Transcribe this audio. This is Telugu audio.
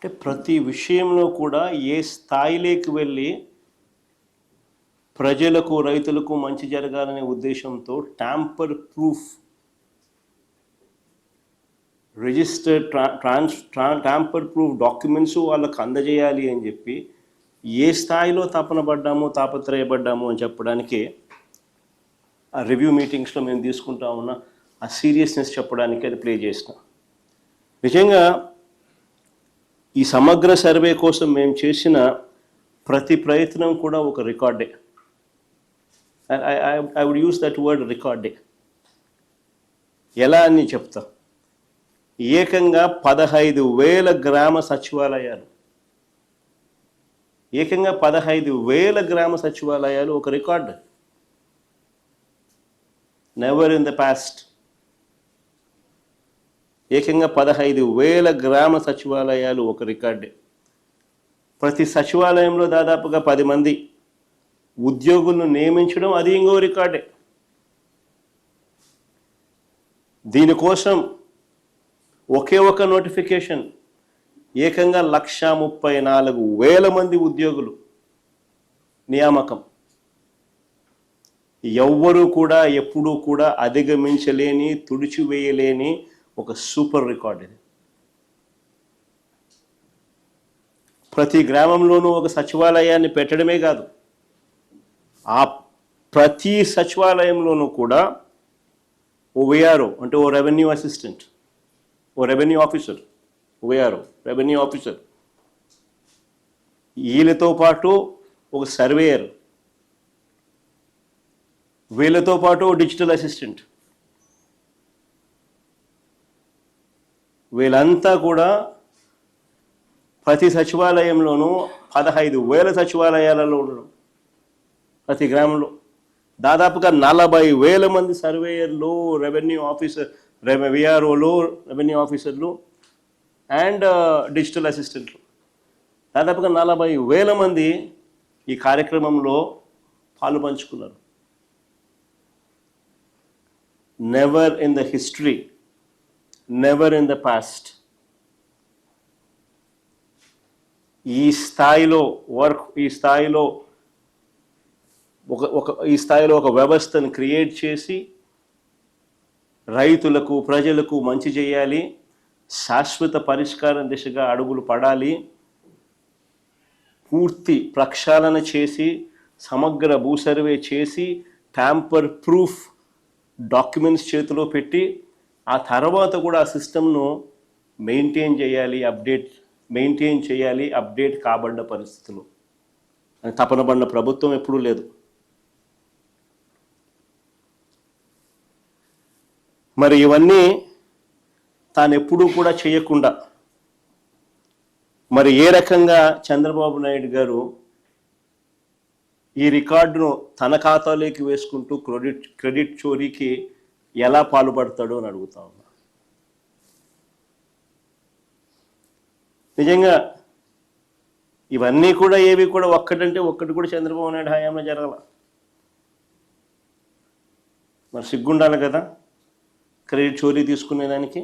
అంటే ప్రతి విషయంలో కూడా ఏ స్థాయిలోకి వెళ్ళి ప్రజలకు రైతులకు మంచి జరగాలనే ఉద్దేశంతో tamper proof registered tamper proof documents వాళ్ళకు అందజేయాలి అని చెప్పి ఏ స్థాయిలో తాపత్రయపడ్డాము అని చెప్పడానికి ఆ రివ్యూ మీటింగ్స్లో మేము తీసుకుంటా ఉన్న ఆ సీరియస్నెస్ చెప్పడానికి అది ప్లే చేసిన. నిజంగా ఈ సమగ్ర సర్వే కోసం మేము చేసిన ప్రతి ప్రయత్నం కూడా ఒక రికార్డే. I would use that word రికార్డే. ఎలా అని చెప్తా. ఏకంగా 15,000 గ్రామ సచివాలయాలు, ఏకంగా 15,000 గ్రామ సచివాలయాలు ఒక record. Never in the past. ఏకంగా 15,000 గ్రామ సచివాలయాలు ఒక రికార్డే. ప్రతి సచివాలయంలో దాదాపుగా 10 మంది ఉద్యోగులను నియమించడం అది ఇంకో రికార్డే. దీనికోసం ఒకే ఒక నోటిఫికేషన్ ఏకంగా 134,000 మంది ఉద్యోగులు నియామకం. ఎవ్వరూ కూడా ఎప్పుడూ కూడా అధిగమించలేని, తుడిచివేయలేని ఒక సూపర్ రికార్డ్ ఇది. ప్రతి గ్రామంలోనూ ఒక సచివాలయాన్ని పెట్టడమే కాదు, ఆ ప్రతి సచివాలయంలోనూ కూడా ఓ విఆర్ఓ అంటే ఓ రెవెన్యూ అసిస్టెంట్, ఓ revenue officer, VRO revenue officer, వీళ్ళతో పాటు ఒక సర్వేయర్, వీళ్ళతో పాటు డిజిటల్ అసిస్టెంట్, వీళ్ళంతా కూడా ప్రతి సచివాలయంలోనూ 15,000 సచివాలయాలలో ఉండడం. ప్రతి గ్రామంలో దాదాపుగా 40,000 మంది సర్వేయర్లు, రెవెన్యూ ఆఫీసర్, విఆర్ఓలు, రెవెన్యూ ఆఫీసర్లు అండ్ డిజిటల్ అసిస్టెంట్లు, దాదాపుగా 40,000 మంది ఈ కార్యక్రమంలో పాలు పంచుకున్నారు. Never in the history, never in the past ఈ స్థాయిలో వర్క్, ఈ స్థాయిలో ఒక వ్యవస్థను క్రియేట్ చేసి రైతులకు, ప్రజలకు మంచి చేయాలి, శాశ్వత పరిష్కారం దిశగా అడుగులు పడాలి, పూర్తి ప్రక్షాళన చేసి, సమగ్ర భూసర్వే చేసి, ట్యాంపర్ ప్రూఫ్ డాక్యుమెంట్స్ చేతిలో పెట్టి, ఆ తర్వాత కూడా ఆ సిస్టమ్ను మెయింటైన్ చేయాలి, అప్డేట్ కాబడ్డ పరిస్థితులు అని తపన పడిన ప్రభుత్వం ఎప్పుడూ లేదు. మరి ఇవన్నీ తాను ఎప్పుడూ కూడా చేయకుండా మరి ఏ రకంగా చంద్రబాబు నాయుడు గారు ఈ రికార్డును తన ఖాతాలోకి వేసుకుంటూ క్రెడిట్ చోరీకి ఎలా పాల్పడతాడో అని అడుగుతా ఉన్నా. నిజంగా ఇవన్నీ కూడా ఏవి కూడా ఒక్కటి కూడా చంద్రబాబు నాయుడు హయాంలో జరగల. మరి సిగ్గుండాలి కదా క్రెడిట్ చోరీ తీసుకునేదానికి.